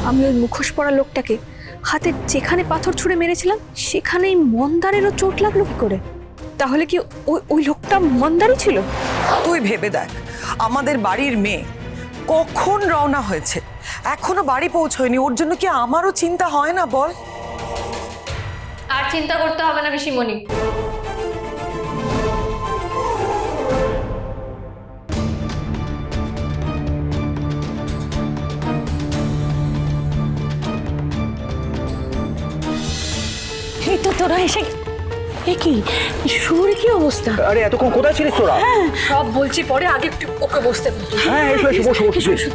আমি ওই মুখোশ পরা লোকটাকে হাতে যেখানে পাথর ছুঁড়ে মেরেছিলাম সেখানেই মন্দারেরও চোট লাগলো কি করে? তাহলে কি ওই লোকটা মন্দারই ছিল? তুই ভেবে দেখ, আমাদের বাড়ির মেয়ে কখন রওনা হয়েছে, এখনো বাড়ি পৌঁছয়নি। ওর জন্য কি আমারও চিন্তা হয় না বল? আর চিন্তা করতে হবে না পিসিমণি। এই তো তোরা এসে, এ কি শুভর কি অবস্থা? আরে এতক্ষণ কোথায় ছিলিস তোরা? সব বলছি পরে, আগে একটু ওকে বসতে বল। হ্যাঁ এসো এসো, বসো বসো please।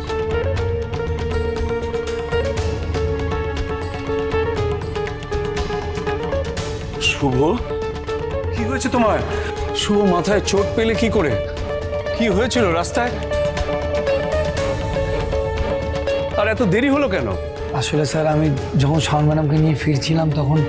শুভ, কি হয়েছে তোমার? শুভ মাথায় চোট পেলে কি করে? কি হয়েছিল রাস্তায়? আর এত দেরি হলো কেন? আসলে স্যার আমি যখন শাওন ম্যাডামকে নিয়ে ফিরছিলাম তখন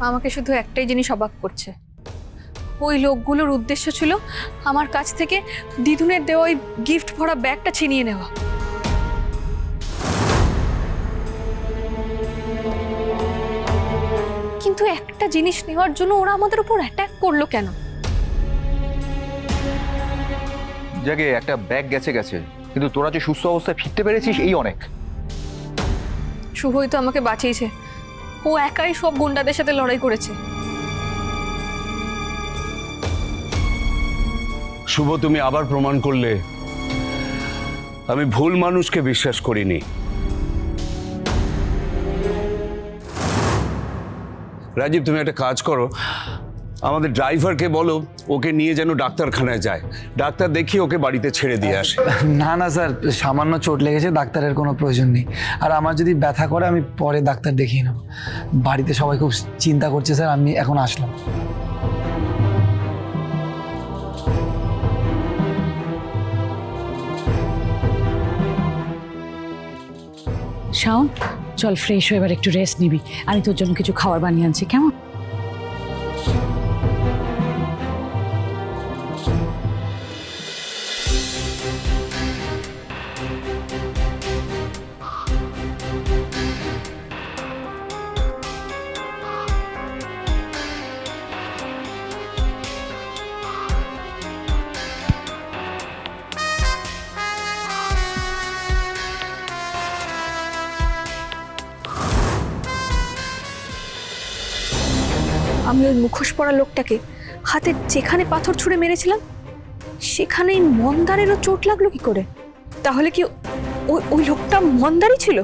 আমাকে শুধু একটাই জিনিস অবাক করছে, ওই লোকগুলোর উদ্দেশ্য ছিল আমার কাছ থেকে দিদুনের দেওয়া ওই গিফট ভরা ব্যাগটা ছিনিয়ে নেওয়া। কিন্তু একটা জিনিস নেওয়ার জন্য ওরা আমাদের উপর অ্যাটাক করলো কেন? জাগে একটা ব্যাগ গেছে গেছে, কিন্তু তোরা যে সুস্থ অবস্থায় ফিরতে পেরেছিস এই অনেক। শুভই তো আমাকে বাঁচিয়েছে, ও একাই সব গুন্ডাদের সাথে লড়াই করেছে। শুভ, তুমি আবার প্রমাণ করলে আমি ভুল মানুষকে বিশ্বাস করিনি। রাজীব, তুমি একটা কাজ করো, আমাদের ড্রাইভারকে বলো ওকে নিয়ে যেন ডাক্তারখানায় যায়, ডাক্তার দেখিয়ে ওকে বাড়িতে ছেড়ে দিয়ে আসে। না না স্যার, সামান্য চোট লেগেছে, ডাক্তারের কোনো প্রয়োজন নেই। আর আমার যদি ব্যথা করে আমি পরে ডাক্তার দেখিয়ে নেব। বাড়িতে সবাই খুব চিন্তা করছে স্যার, আমি এখন আসলাম। শাওন চল ফ্রেশ হয়ে এবার একটু রেস্ট নিবি, আমি তোর জন্য কিছু খাবার বানিয়ে আনছি, কেমন? আমি ওই মুখোশ পরা লোকটাকে হাতে যেখানে পাথর ছুঁড়ে মেরেছিলাম সেখানেই মন্দারেরও চোট লাগলো কি করে? তাহলে কি ওই লোকটা মন্দারই ছিল?